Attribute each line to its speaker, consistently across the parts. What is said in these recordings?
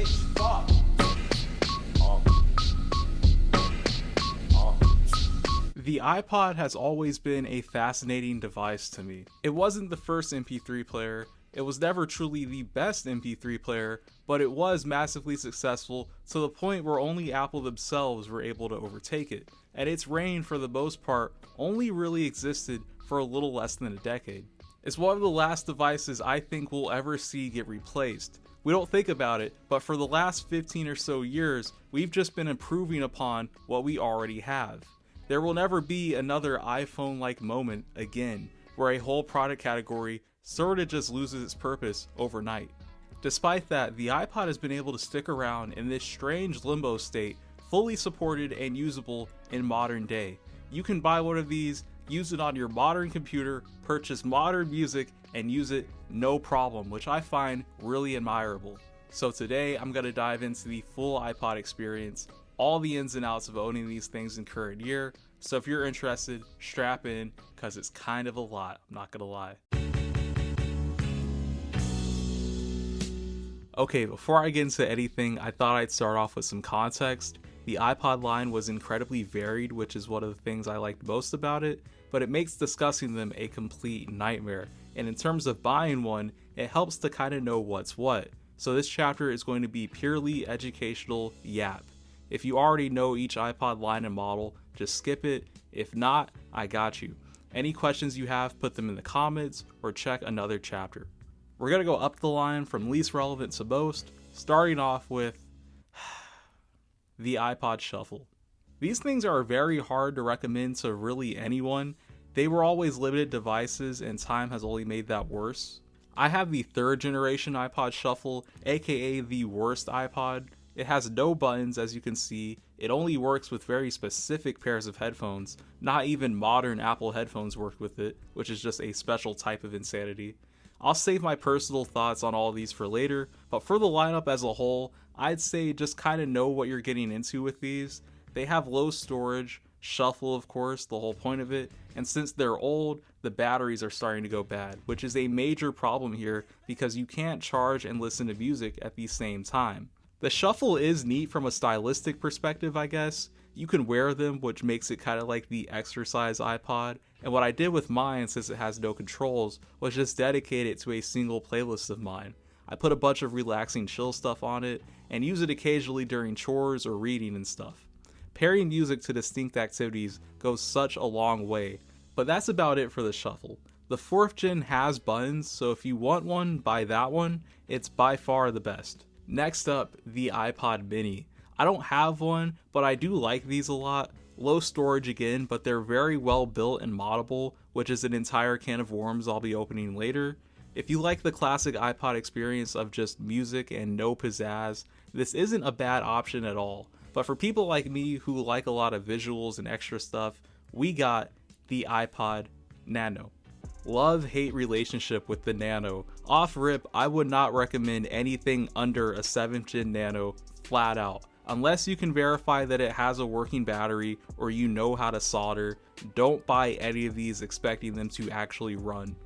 Speaker 1: bitch, fuck.
Speaker 2: The iPod has always been a fascinating device to me. It wasn't the first MP3 player, it was never truly the best MP3 player, but it was massively successful to the point where only Apple themselves were able to overtake it, and its reign for the most part only really existed for a little less than a decade. It's one of the last devices I think we'll ever see get replaced. We don't think about it, but for the last 15 or so years, we've just been improving upon what we already have. There will never be another iPhone-like moment again, where a whole product category sorta just loses its purpose overnight. Despite that, the iPod has been able to stick around in this strange limbo state, fully supported and usable in modern day. You can buy one of these, use it on your modern computer, purchase modern music, and use it no problem, which I find really admirable. So today, I'm going to dive into the full iPod experience, all the ins and outs of owning these things in current year. So if you're interested, strap in, cause it's kind of a lot, I'm not gonna lie. Okay, before I get into anything, I thought I'd start off with some context. The iPod line was incredibly varied, which is one of the things I liked most about it, but it makes discussing them a complete nightmare. And in terms of buying one, it helps to kind of know what's what. So this chapter is going to be purely educational yap. If you already know each iPod line and model, just skip it. If not, I got you. Any questions you have, put them in the comments or check another chapter. We're going to go up the line from least relevant to most, starting off with the iPod Shuffle. These things are very hard to recommend to really anyone. They were always limited devices and time has only made that worse. I have the 3rd generation iPod Shuffle, aka the worst iPod. It has no buttons, as you can see. It only works with very specific pairs of headphones. Not even modern Apple headphones work with it, which is just a special type of insanity. I'll save my personal thoughts on all of these for later, but for the lineup as a whole, I'd say just kind of know what you're getting into with these. They have low storage, shuffle of course, the whole point of it, and since they're old, the batteries are starting to go bad, which is a major problem here because you can't charge and listen to music at the same time. The Shuffle is neat from a stylistic perspective, I guess. You can wear them, which makes it kind of like the exercise iPod. And what I did with mine, since it has no controls, was just dedicate it to a single playlist of mine. I put a bunch of relaxing chill stuff on it, and use it occasionally during chores or reading and stuff. Pairing music to distinct activities goes such a long way, but that's about it for the Shuffle. The 4th gen has buttons, so if you want one, buy that one. It's by far the best. Next up, the iPod Mini. I don't have one, but I do like these a lot. Low storage again, but they're very well built and moddable, which is an entire can of worms I'll be opening later. If you like the classic iPod experience of just music and no pizzazz, this isn't a bad option at all. But for people like me who like a lot of visuals and extra stuff, we got the iPod Nano. Love-hate relationship with the Nano. Off rip, I would not recommend anything under a 7th gen Nano flat out. Unless you can verify that it has a working battery or you know how to solder, don't buy any of these expecting them to actually run.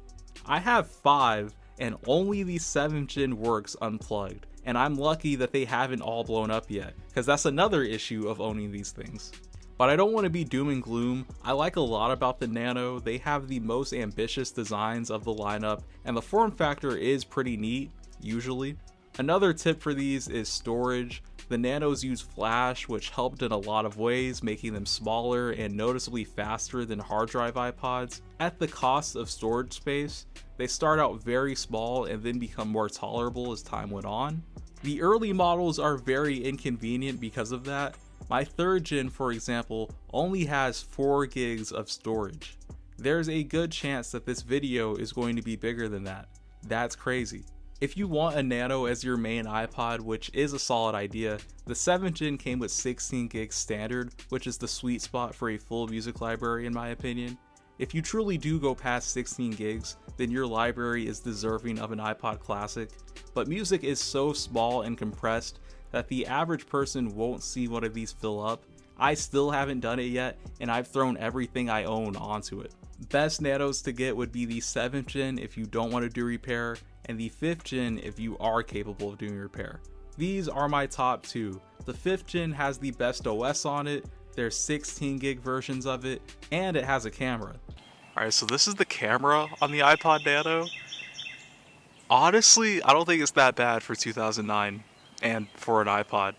Speaker 2: I have 5 and only the 7th gen works unplugged, and I'm lucky that they haven't all blown up yet, because that's another issue of owning these things. But I don't want to be doom and gloom. I like a lot about the Nano. They have the most ambitious designs of the lineup, and the form factor is pretty neat, usually. Another tip for these is storage. The Nanos use flash, which helped in a lot of ways, making them smaller and noticeably faster than hard drive iPods. At the cost of storage space, they start out very small and then become more tolerable as time went on. The early models are very inconvenient because of that. My 3rd gen, for example, only has 4 gigs of storage. There's a good chance that this video is going to be bigger than that. That's crazy. If you want a Nano as your main iPod, which is a solid idea, the 7th gen came with 16 gigs standard, which is the sweet spot for a full music library in my opinion. If you truly do go past 16 gigs, then your library is deserving of an iPod Classic, but music is so small and compressed that the average person won't see one of these fill up. I still haven't done it yet, and I've thrown everything I own onto it. Best Nanos to get would be the 7th gen if you don't want to do repair, and the 5th gen if you are capable of doing repair. These are my top 2. The 5th gen has the best OS on it, there's 16 gig versions of it, and it has a camera. Alright, so this is the camera on the iPod Nano. Honestly, I don't think it's that bad for 2009 and for an iPod.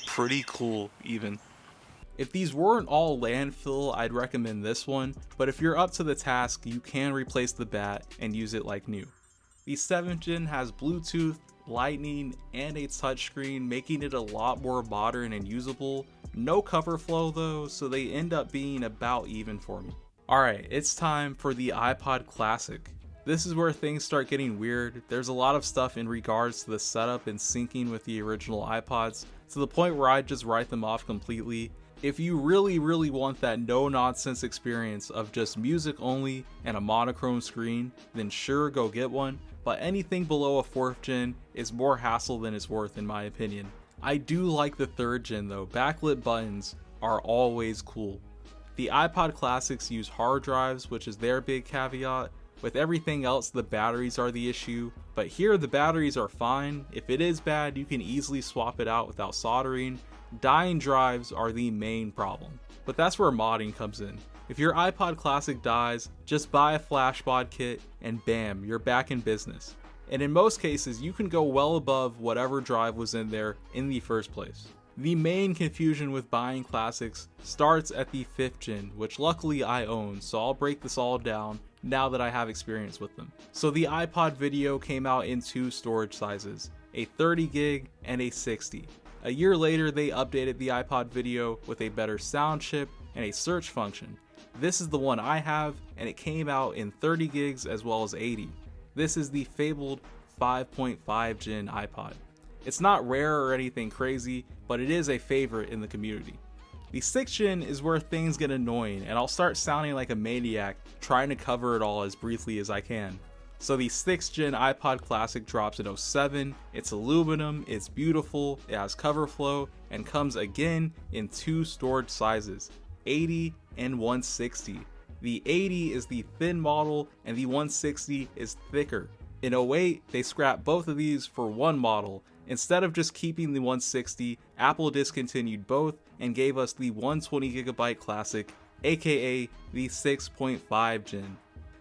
Speaker 2: Pretty cool, even. If these weren't all landfill, I'd recommend this one, but if you're up to the task, you can replace the bat and use it like new. The 7th gen has Bluetooth, Lightning, and a touchscreen, making it a lot more modern and usable. No cover flow though, so they end up being about even for me. Alright, it's time for the iPod Classic. This is where things start getting weird. There's a lot of stuff in regards to the setup and syncing with the original iPods, to the point where I just write them off completely. If you really want that no-nonsense experience of just music only and a monochrome screen, then sure, go get one, but anything below a 4th gen is more hassle than it's worth in my opinion. I do like the 3rd gen though. Backlit buttons are always cool. The iPod Classics use hard drives, which is their big caveat. With everything else, the batteries are the issue, but here the batteries are fine. If it is bad, you can easily swap it out without soldering. Dying drives are the main problem, but that's where modding comes in. If your iPod Classic dies, just buy a flash mod kit and bam, you're back in business. And in most cases, you can go well above whatever drive was in there in the first place. The main confusion with buying classics starts at the 5th gen, which luckily I own, so I'll break this all down now that I have experience with them. So the iPod Video came out in 2 storage sizes, a 30 gig and a 60. A year later, they updated the iPod Video with a better sound chip and a search function. This is the one I have, and it came out in 30 gigs as well as 80. This is the fabled 5.5 gen iPod. It's not rare or anything crazy, but it is a favorite in the community. The 6th gen is where things get annoying, and I'll start sounding like a maniac trying to cover it all as briefly as I can. So the 6th gen iPod Classic drops in 07, it's aluminum, it's beautiful, it has cover flow, and comes again in 2 storage sizes, 80 and 160. The 80 is the thin model and the 160 is thicker. In 08, they scrapped both of these for one model. Instead of just keeping the 160, Apple discontinued both and gave us the 120GB Classic, aka the 6.5 gen.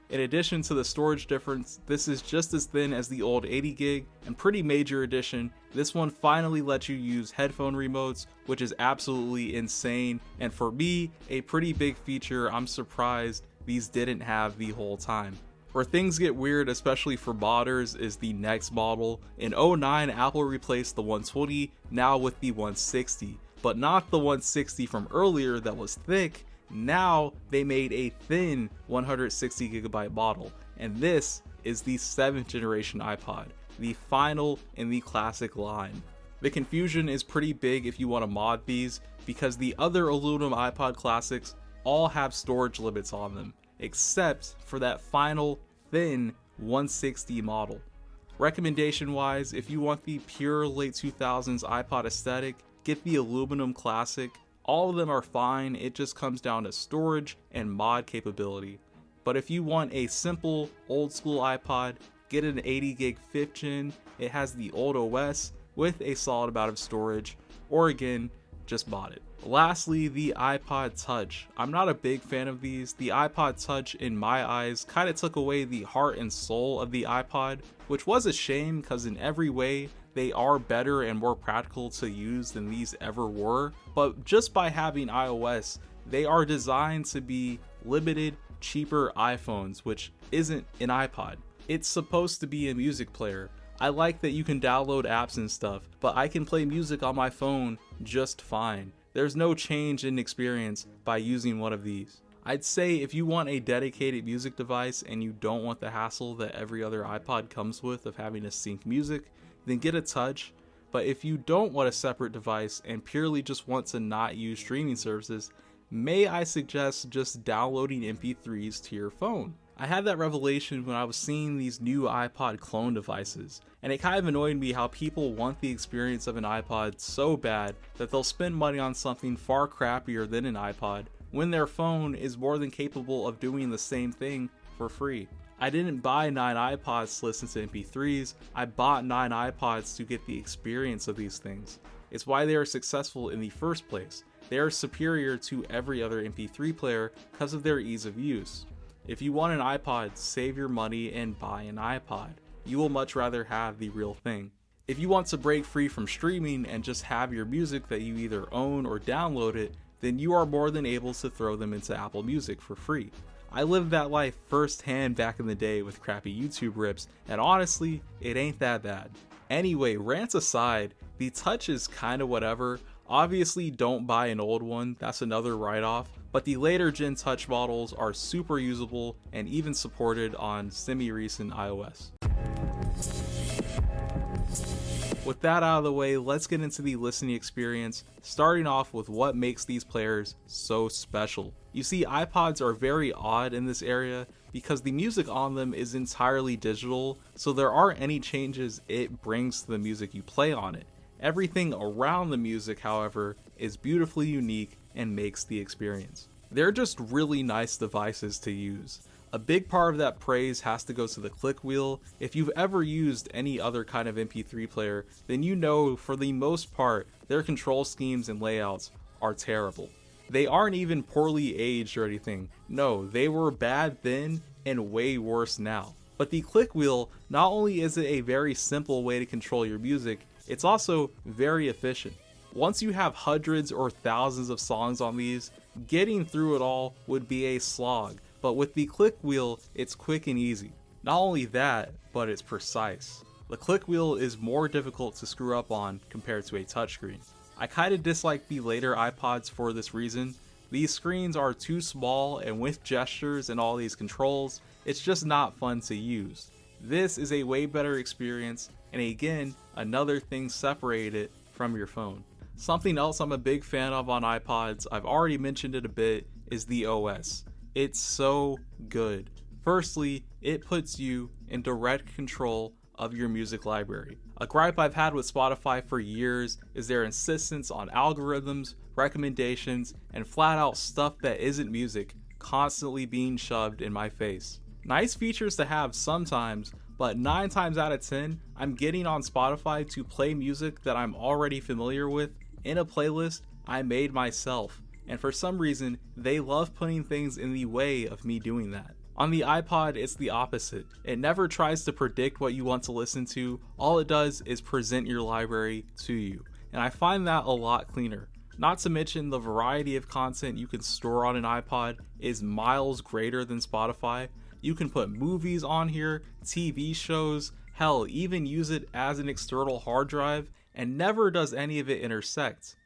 Speaker 2: In addition to the storage difference, this is just as thin as the old 80 gig, and pretty major addition, this one finally lets you use headphone remotes, which is absolutely insane, and for me, a pretty big feature I'm surprised these didn't have the whole time. Where things get weird, especially for modders, is the next model. In 09, Apple replaced the 120, now with the 160, but not the 160 from earlier that was thick. Now they made a thin 160GB model, and this is the 7th generation iPod, the final in the classic line. The confusion is pretty big if you want to mod these, because the other aluminum iPod Classics all have storage limits on them, except for that final thin 160 model. Recommendation wise, if you want the pure late 2000s iPod aesthetic, get the aluminum Classic. All of them are fine, it just comes down to storage and mod capability. But if you want a simple old school iPod, get an 80 gig 5th gen, it has the old OS with a solid amount of storage, or again, just bought it. Lastly, the iPod Touch. I'm not a big fan of these. The iPod Touch, in my eyes, kind of took away the heart and soul of the iPod, which was a shame because in every way, they are better and more practical to use than these ever were. But just by having iOS, they are designed to be limited, cheaper iPhones, which isn't an iPod. It's supposed to be a music player. I like that you can download apps and stuff, but I can play music on my phone just fine. There's no change in experience by using one of these. I'd say if you want a dedicated music device and you don't want the hassle that every other iPod comes with of having to sync music, then get a Touch. But if you don't want a separate device and purely just want to not use streaming services, may I suggest just downloading MP3s to your phone. I had that revelation when I was seeing these new iPod clone devices, and it kind of annoyed me how people want the experience of an iPod so bad that they'll spend money on something far crappier than an iPod when their phone is more than capable of doing the same thing for free. I didn't buy 9 iPods to listen to MP3s, I bought 9 iPods to get the experience of these things. It's why they are successful in the first place. They are superior to every other MP3 player because of their ease of use. If you want an iPod, save your money and buy an iPod. You will much rather have the real thing. If you want to break free from streaming and just have your music that you either own or download it, then you are more than able to throw them into Apple Music for free. I lived that life firsthand back in the day with crappy YouTube rips, and honestly, it ain't that bad. Anyway, rants aside, the touch is kinda whatever. Obviously don't buy an old one, that's another write-off, but the later gen touch models are super usable and even supported on semi-recent iOS. With that out of the way, let's get into the listening experience, starting off with what makes these players so special. You see, iPods are very odd in this area because the music on them is entirely digital, so there aren't any changes it brings to the music you play on it. Everything around the music, however, is beautifully unique and makes the experience. They're just really nice devices to use. A big part of that praise has to go to the click wheel. If you've ever used any other kind of MP3 player, then you know for the most part, their control schemes and layouts are terrible. They aren't even poorly aged or anything. No, they were bad then and way worse now. But the click wheel, not only is it a very simple way to control your music, it's also very efficient. Once you have hundreds or thousands of songs on these, getting through it all would be a slog. But with the click wheel, it's quick and easy. Not only that, but it's precise. The click wheel is more difficult to screw up on compared to a touchscreen. I kinda dislike the later iPods for this reason. These screens are too small, and with gestures and all these controls, it's just not fun to use. This is a way better experience, and again, another thing separated it from your phone. Something else I'm a big fan of on iPods, I've already mentioned it a bit, is the OS. It's so good. Firstly, it puts you in direct control of your music library. A gripe I've had with Spotify for years is their insistence on algorithms, recommendations, and flat out stuff that isn't music constantly being shoved in my face. Nice features to have sometimes, but 9 times out of 10, I'm getting on Spotify to play music that I'm already familiar with in a playlist I made myself. And for some reason, they love putting things in the way of me doing that. On the iPod, it's the opposite. It never tries to predict what you want to listen to. All it does is present your library to you. And I find that a lot cleaner. Not to mention the variety of content you can store on an iPod is miles greater than Spotify. You can put movies on here, TV shows, hell, even use it as an external hard drive, and never does any of it intersect.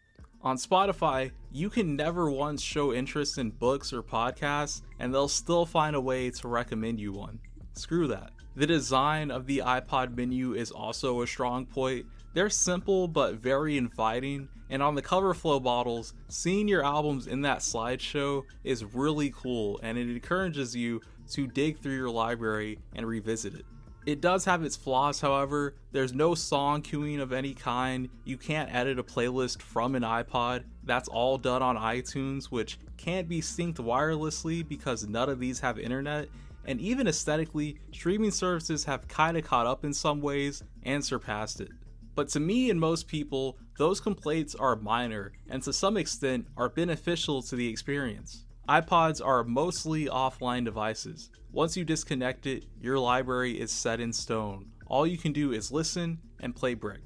Speaker 2: On Spotify, you can never once show interest in books or podcasts, and they'll still find a way to recommend you one. Screw that. The design of the iPod menu is also a strong point. They're simple but very inviting, and on the cover flow bottles, seeing your albums in that slideshow is really cool, and it encourages you to dig through your library and revisit it. It does have its flaws, however. There's no song queuing of any kind. You can't edit a playlist from an iPod. That's all done on iTunes, which can't be synced wirelessly because none of these have internet. And even aesthetically, streaming services have kinda caught up in some ways and surpassed it. But to me and most people, those complaints are minor and to some extent are beneficial to the experience. iPods are mostly offline devices. Once you disconnect it, your library is set in stone. All you can do is listen and play brick.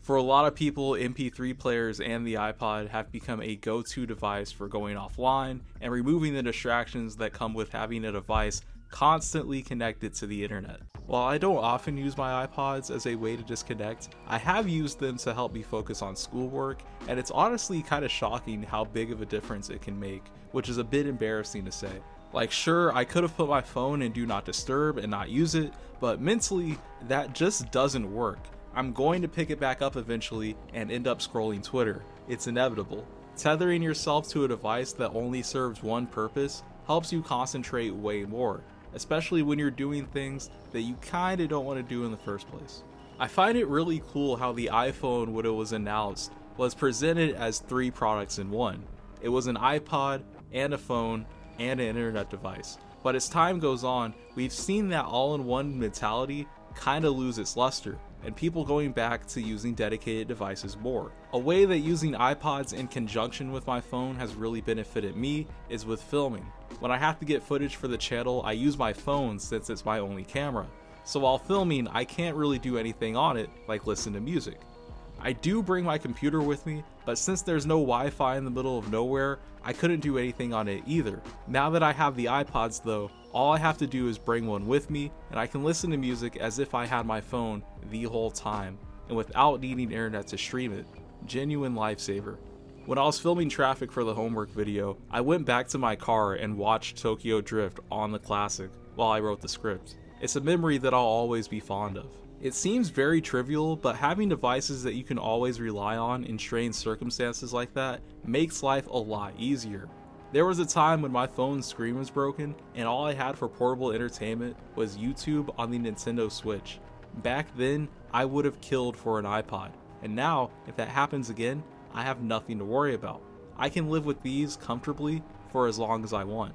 Speaker 2: For a lot of people, MP3 players and the iPod have become a go-to device for going offline and removing the distractions that come with having a device constantly connected to the internet. While I don't often use my iPods as a way to disconnect, I have used them to help me focus on schoolwork, and it's honestly kind of shocking how big of a difference it can make, which is a bit embarrassing to say. Like, sure, I could have put my phone in Do Not Disturb and not use it, but mentally, that just doesn't work. I'm going to pick it back up eventually and end up scrolling Twitter. It's inevitable. Tethering yourself to a device that only serves one purpose helps you concentrate way more, especially when you're doing things that you kinda don't want to do in the first place. I find it really cool how the iPhone, when it was announced, was presented as 3 products in one. It was an iPod and a phone and an internet device. But as time goes on, we've seen that all-in-one mentality kinda lose its luster, and people going back to using dedicated devices more. A way that using iPods in conjunction with my phone has really benefited me is with filming. When I have to get footage for the channel, I use my phone since it's my only camera. So while filming, I can't really do anything on it like listen to music. I do bring my computer with me, but since there's no Wi-Fi in the middle of nowhere, I couldn't do anything on it either. Now that I have the iPods though, all I have to do is bring one with me, and I can listen to music as if I had my phone the whole time, and without needing internet to stream it. Genuine lifesaver. When I was filming traffic for the homework video, I went back to my car and watched Tokyo Drift on the classic while I wrote the script. It's a memory that I'll always be fond of. It seems very trivial, but having devices that you can always rely on in strange circumstances like that makes life a lot easier. There was a time when my phone's screen was broken and all I had for portable entertainment was YouTube on the Nintendo Switch. Back then, I would have killed for an iPod, and now, if that happens again, I have nothing to worry about. I can live with these comfortably for as long as I want.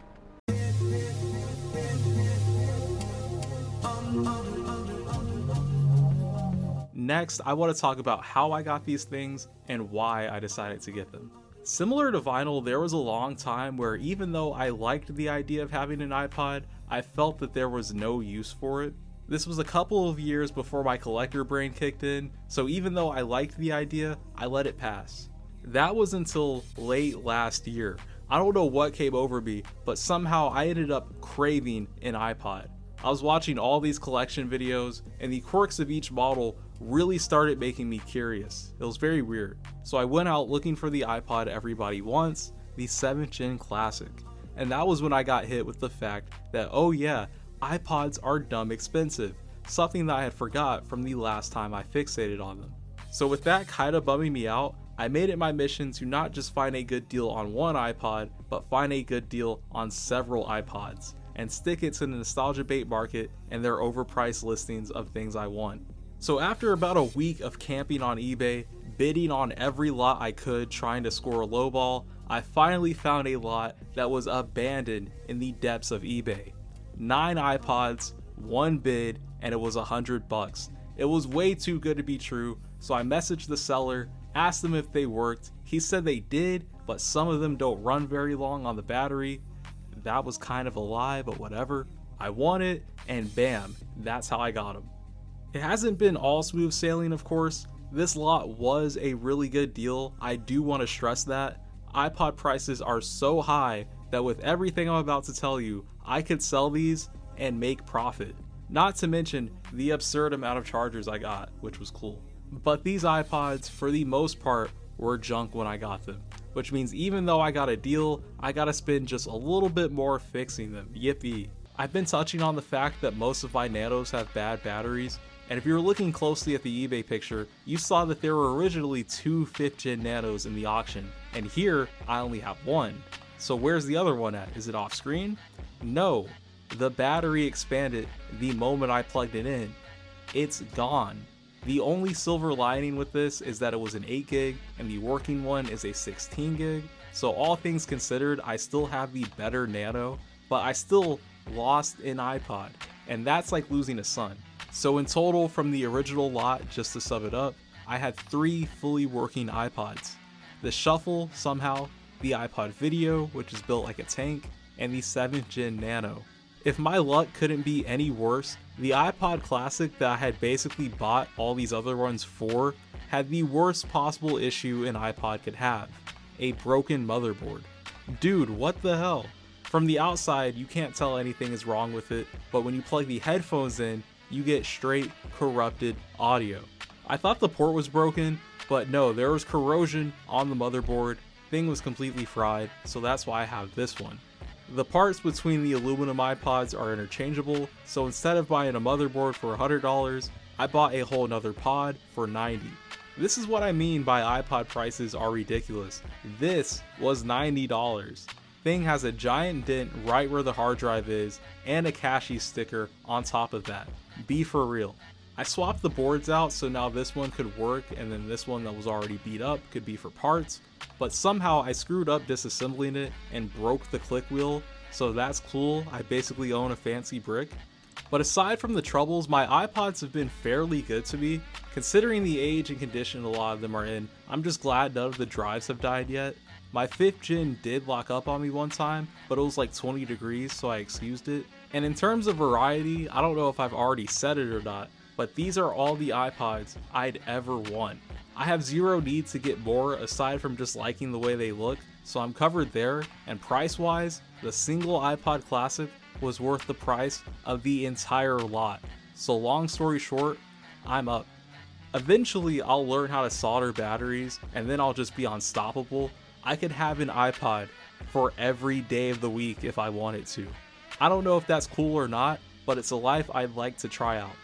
Speaker 2: Next, I want to talk about how I got these things and why I decided to get them. Similar to vinyl, there was a long time where even though I liked the idea of having an iPod, I felt that there was no use for it. This was a couple of years before my collector brain kicked in, so even though I liked the idea, I let it pass. That was until late last year. I don't know what came over me, but somehow I ended up craving an iPod. I was watching all these collection videos, and the quirks of each model really started making me curious. It was very weird. So I went out looking for the iPod everybody wants, the 7th gen classic. And that was when I got hit with the fact that, oh yeah, iPods are dumb expensive, something that I had forgot from the last time I fixated on them. So with that kinda bumming me out, I made it my mission to not just find a good deal on one iPod, but find a good deal on several iPods, and stick it to the nostalgia bait market and their overpriced listings of things I want. So after about a week of camping on eBay, bidding on every lot I could trying to score a lowball, I finally found a lot that was abandoned in the depths of eBay. 9 iPods, 1 bid, and it was $100. It was way too good to be true, so I messaged the seller, asked them if they worked. He said they did, but some of them don't run very long on the battery. That was kind of a lie, but whatever. I won it, and bam, that's how I got them. It hasn't been all smooth sailing, of course. This lot was a really good deal. I do want to stress that. iPod prices are so high that with everything I'm about to tell you, I could sell these and make profit. Not to mention the absurd amount of chargers I got, which was cool. But these iPods, for the most part, were junk when I got them, which means even though I got a deal, I gotta spend just a little bit more fixing them. Yippee. I've been touching on the fact that most of my Nanos have bad batteries, and if you were looking closely at the eBay picture, you saw that there were originally 2 5th gen Nanos in the auction, and here I only have 1. So where's the other one at? Is it off screen? No, the battery expanded the moment I plugged it in. It's gone. The only silver lining with this is that it was an 8 gig and the working one is a 16 gig. So all things considered, I still have the better Nano, but I still lost an iPod, and that's like losing a son. So in total, from the original lot, just to sum it up, I had 3 fully working iPods. The Shuffle somehow, the iPod Video, which is built like a tank, and the 7th gen Nano. If my luck couldn't be any worse, the iPod Classic that I had basically bought all these other ones for had the worst possible issue an iPod could have: a broken motherboard. Dude, what the hell? From the outside, you can't tell anything is wrong with it, but when you plug the headphones in, you get straight corrupted audio. I thought the port was broken, but no, there was corrosion on the motherboard. Thing was completely fried, so that's why I have this one. The parts between the aluminum iPods are interchangeable, so instead of buying a motherboard for $100, I bought a whole nother pod for $90. This is what I mean by iPod prices are ridiculous. This was $90. Thing has a giant dent right where the hard drive is, and a Cashy sticker on top of that. Be for real. I swapped the boards out so now this one could work, and then this one that was already beat up could be for parts, but somehow I screwed up disassembling it and broke the click wheel, so that's cool. I basically own a fancy brick. But aside from the troubles, my iPods have been fairly good to me. Considering the age and condition a lot of them are in, I'm just glad none of the drives have died yet. My 5th gen did lock up on me one time, but it was like 20 degrees, so I excused it. And in terms of variety, I don't know if I've already said it or not, but these are all the iPods I'd ever want. I have zero need to get more aside from just liking the way they look, so I'm covered there, and price-wise, the single iPod Classic was worth the price of the entire lot. So long story short, I'm up. Eventually, I'll learn how to solder batteries, and then I'll just be unstoppable. I could have an iPod for every day of the week if I wanted to. I don't know if that's cool or not, but it's a life I'd like to try out.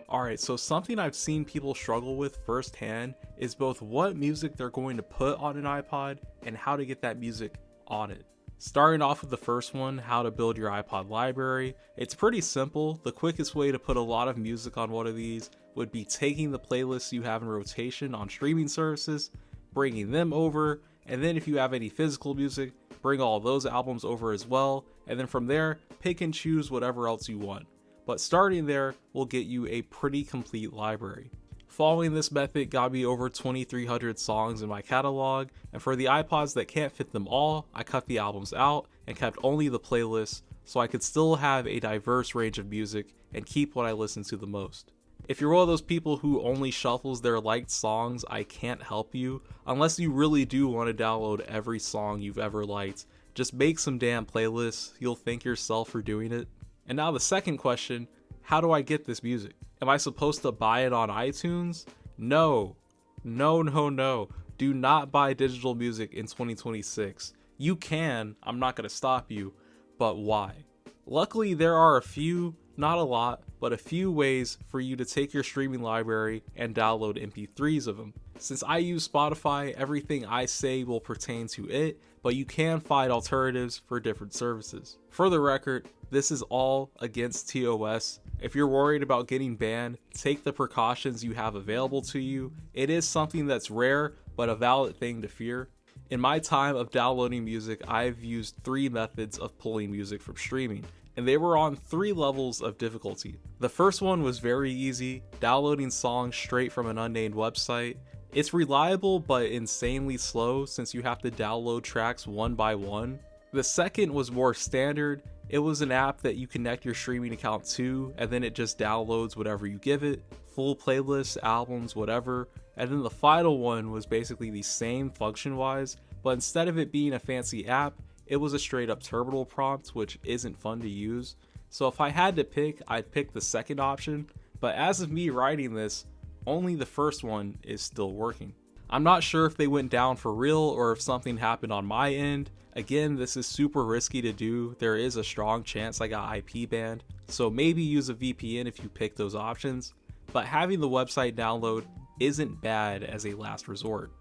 Speaker 2: Alright, so something I've seen people struggle with firsthand is both what music they're going to put on an iPod and how to get that music on it. Starting off with the first one, how to build your iPod library. It's pretty simple. The quickest way to put a lot of music on one of these would be taking the playlists you have in rotation on streaming services, bringing them over, and then if you have any physical music, bring all those albums over as well, and then from there, pick and choose whatever else you want. But starting there will get you a pretty complete library. Following this method got me over 2,300 songs in my catalog, and for the iPods that can't fit them all, I cut the albums out and kept only the playlists so I could still have a diverse range of music and keep what I listen to the most. If you're one of those people who only shuffles their liked songs, I can't help you. Unless you really do want to download every song you've ever liked, just make some damn playlists, you'll thank yourself for doing it. And now the second question, how do I get this music? Am I supposed to buy it on iTunes? No. No. Do not buy digital music in 2026. You can, I'm not going to stop you, but why? Luckily, there are a few, not a lot, but a few ways for you to take your streaming library and download MP3s of them. Since I use Spotify, everything I say will pertain to it, but you can find alternatives for different services. For the record, this is all against TOS. If you're worried about getting banned, take the precautions you have available to you. It is something that's rare, but a valid thing to fear. In my time of downloading music, I've used 3 methods of pulling music from streaming, and they were on 3 levels of difficulty. The first one was very easy, downloading songs straight from an unnamed website. It's reliable but insanely slow since you have to download tracks one by one. The second was more standard. It was an app that you connect your streaming account to, and then it just downloads whatever you give it, full playlists, albums, whatever. And then the final one was basically the same function-wise, but instead of it being a fancy app, it was a straight up terminal prompt, which isn't fun to use. So if I had to pick, I'd pick the second option, but as of me writing this, only the first one is still working. I'm not sure if they went down for real or if something happened on my end. Again, this is super risky to do. There is a strong chance I got IP banned, so maybe use a VPN if you pick those options, but having the website download isn't bad as a last resort.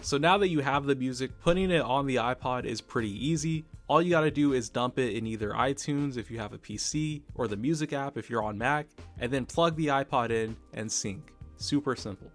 Speaker 2: So now that you have the music, putting it on the iPod is pretty easy. All you gotta do is dump it in either iTunes if you have a PC, or the music app if you're on Mac, and then plug the iPod in and sync. Super simple.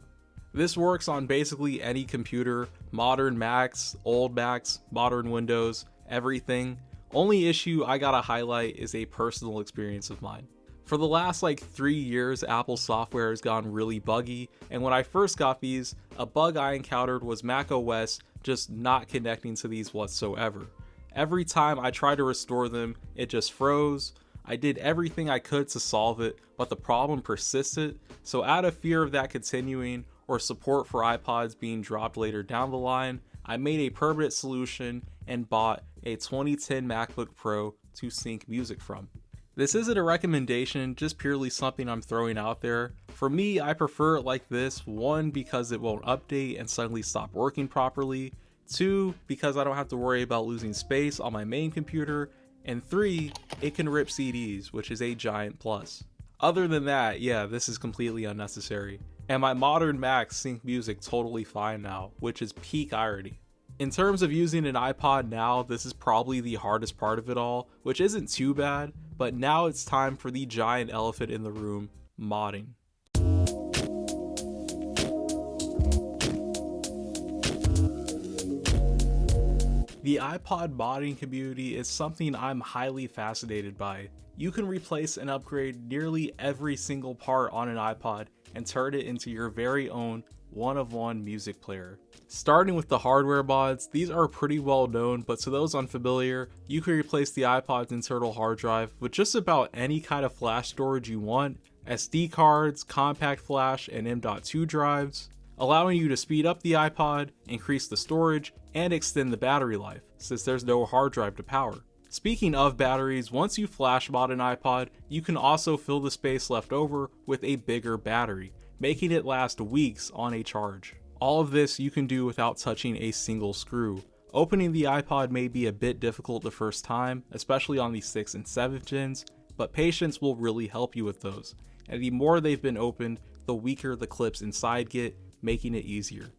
Speaker 2: This works on basically any computer, modern Macs, old Macs, modern Windows, everything. Only issue I gotta highlight is a personal experience of mine. For the last 3 years, Apple software has gone really buggy, and when I first got these, a bug I encountered was macOS just not connecting to these whatsoever. Every time I tried to restore them, it just froze. I did everything I could to solve it, but the problem persisted, so out of fear of that continuing, or support for iPods being dropped later down the line, I made a permanent solution and bought a 2010 MacBook Pro to sync music from. This isn't a recommendation, just purely something I'm throwing out there. For me, I prefer it like this. 1, because it won't update and suddenly stop working properly. 2, because I don't have to worry about losing space on my main computer. And 3, it can rip CDs, which is a giant plus. Other than that, yeah, this is completely unnecessary. And my modern Macs sync music totally fine now, which is peak irony. In terms of using an iPod now, this is probably the hardest part of it all, which isn't too bad, but now it's time for the giant elephant in the room, modding. The iPod modding community is something I'm highly fascinated by. You can replace and upgrade nearly every single part on an iPod and turn it into your very own one-of-one music player. Starting with the hardware mods, these are pretty well known, but to those unfamiliar, you can replace the iPod's internal hard drive with just about any kind of flash storage you want, SD cards, compact flash, and M.2 drives, allowing you to speed up the iPod, increase the storage, and extend the battery life, since there's no hard drive to power. Speaking of batteries, once you flash mod an iPod, you can also fill the space left over with a bigger battery, making it last weeks on a charge. All of this you can do without touching a single screw. Opening the iPod may be a bit difficult the first time, especially on the 6th and 7th gens, but patience will really help you with those, and the more they've been opened, the weaker the clips inside get, making it easier.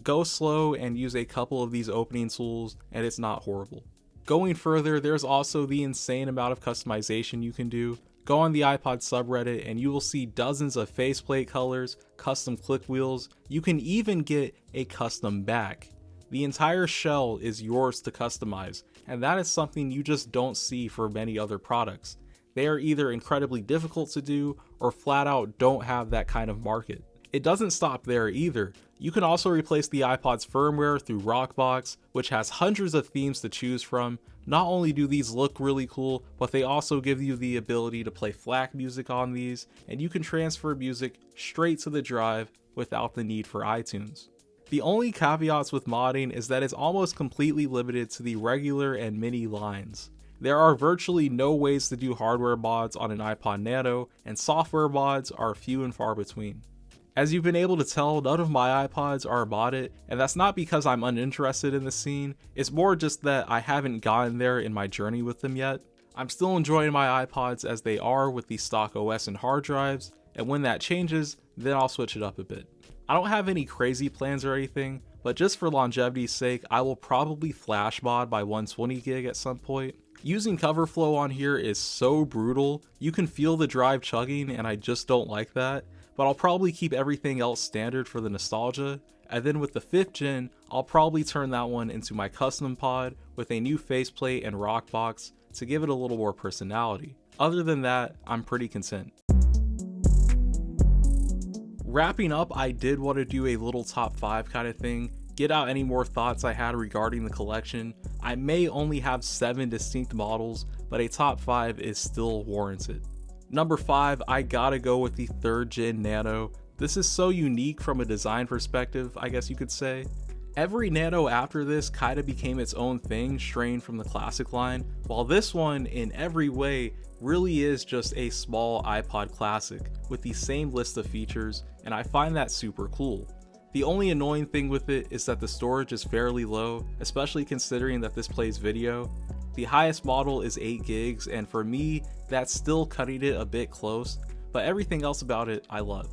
Speaker 2: Go slow and use a couple of these opening tools and it's not horrible. Going further, there's also the insane amount of customization you can do. Go on the iPod subreddit and you will see dozens of faceplate colors, custom click wheels, you can even get a custom back. The entire shell is yours to customize, and that is something you just don't see for many other products. They are either incredibly difficult to do or flat out don't have that kind of market. It doesn't stop there either. You can also replace the iPod's firmware through Rockbox, which has hundreds of themes to choose from. Not only do these look really cool, but they also give you the ability to play FLAC music on these, and you can transfer music straight to the drive without the need for iTunes. The only caveats with modding is that it's almost completely limited to the regular and mini lines. There are virtually no ways to do hardware mods on an iPod Nano, and software mods are few and far between. As you've been able to tell, none of my iPods are modded, and that's not because I'm uninterested in the scene, it's more just that I haven't gotten there in my journey with them yet. I'm still enjoying my iPods as they are with the stock OS and hard drives, and when that changes, then I'll switch it up a bit. I don't have any crazy plans or anything, but just for longevity's sake, I will probably flash mod by 120 gig at some point. Using cover flow on here is so brutal, you can feel the drive chugging and I just don't like that. But I'll probably keep everything else standard for the nostalgia, and then with the 5th gen, I'll probably turn that one into my custom pod with a new faceplate and Rockbox to give it a little more personality. Other than that, I'm pretty content. Wrapping up, I did want to do a little top 5 kind of thing, get out any more thoughts I had regarding the collection. I may only have 7 distinct models, but a top 5 is still warranted. Number 5, I gotta go with the 3rd gen Nano. This is so unique from a design perspective, I guess you could say. Every Nano after this kinda became its own thing, straying from the classic line, while this one, in every way, really is just a small iPod classic with the same list of features, and I find that super cool. The only annoying thing with it is that the storage is fairly low, especially considering that this plays video. The highest model is 8 gigs, and for me, that's still cutting it a bit close, but everything else about it I love.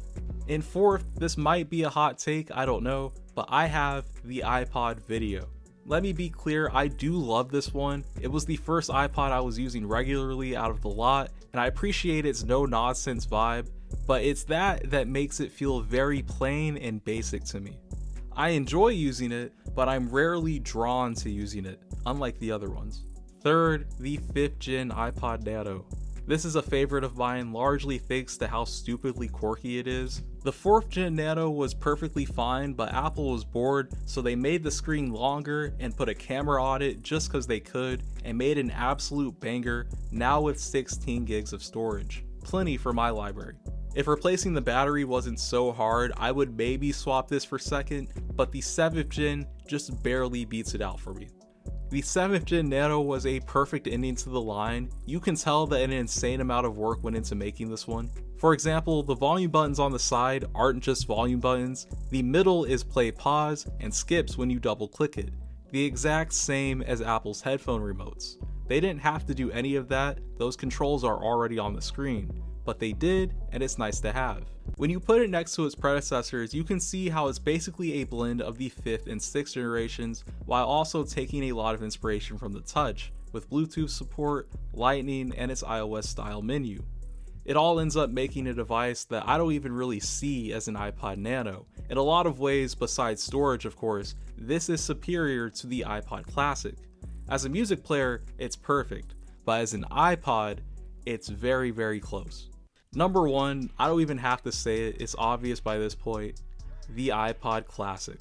Speaker 2: In 4th, this might be a hot take, I don't know, but I have the iPod Video. Let me be clear, I do love this one. It was the first iPod I was using regularly out of the lot, and I appreciate its no-nonsense vibe, but it's that makes it feel very plain and basic to me. I enjoy using it, but I'm rarely drawn to using it, unlike the other ones. 3rd, the 5th gen iPod Nano. This is a favorite of mine, largely thanks to how stupidly quirky it is. The 4th gen Nano was perfectly fine, but Apple was bored, so they made the screen longer and put a camera on it just cause they could, and made an absolute banger, now with 16 gigs of storage. Plenty for my library. If replacing the battery wasn't so hard, I would maybe swap this for 2nd, but the 7th gen just barely beats it out for me. The 7th gen Nano was a perfect ending to the line. You can tell that an insane amount of work went into making this one. For example, the volume buttons on the side aren't just volume buttons, the middle is play pause and skips when you double click it. The exact same as Apple's headphone remotes. They didn't have to do any of that, those controls are already on the screen, but they did, and it's nice to have. When you put it next to its predecessors, you can see how it's basically a blend of the 5th and 6th generations, while also taking a lot of inspiration from the Touch, with Bluetooth support, Lightning, and its iOS style menu. It all ends up making a device that I don't even really see as an iPod Nano. In a lot of ways, besides storage of course, this is superior to the iPod Classic. As a music player, it's perfect, but as an iPod, it's very, very close. Number 1, I don't even have to say it, it's obvious by this point, the iPod Classic.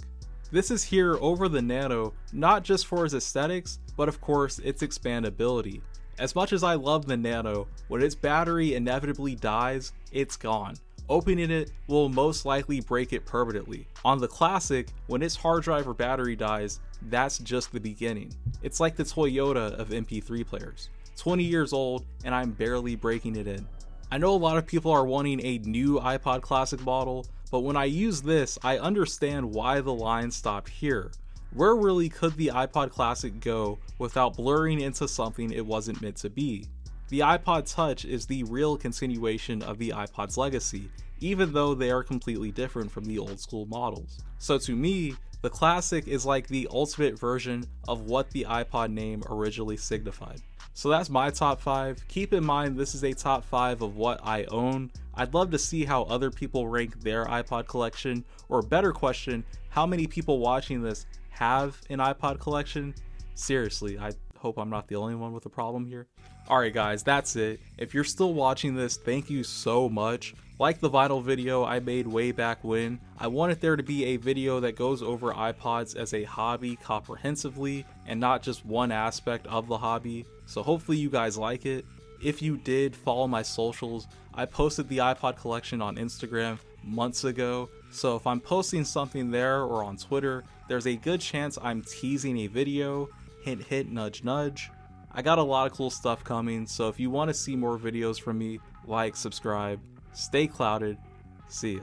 Speaker 2: This is here over the Nano, not just for its aesthetics, but of course its expandability. As much as I love the Nano, when its battery inevitably dies, it's gone. Opening it will most likely break it permanently. On the Classic, when its hard drive or battery dies, that's just the beginning. It's like the Toyota of MP3 players. 20 years old, and I'm barely breaking it in. I know a lot of people are wanting a new iPod Classic model, but when I use this, I understand why the line stopped here. Where really could the iPod Classic go without blurring into something it wasn't meant to be? The iPod Touch is the real continuation of the iPod's legacy, even though they are completely different from the old school models. So to me, the Classic is like the ultimate version of what the iPod name originally signified. So that's my top 5. Keep in mind this is a top 5 of what I own. I'd love to see how other people rank their iPod collection, or a better question, how many people watching this have an iPod collection? Seriously, I hope I'm not the only one with a problem here. Alright guys, that's it. If you're still watching this, thank you so much. Like the vinyl video I made way back when, I wanted there to be a video that goes over iPods as a hobby comprehensively and not just one aspect of the hobby, so hopefully you guys like it. If you did, follow my socials. I posted the iPod collection on Instagram months ago, so if I'm posting something there or on Twitter, there's a good chance I'm teasing a video. Hint hint, nudge nudge. I got a lot of cool stuff coming, so if you want to see more videos from me, like, subscribe, stay clouded, see ya.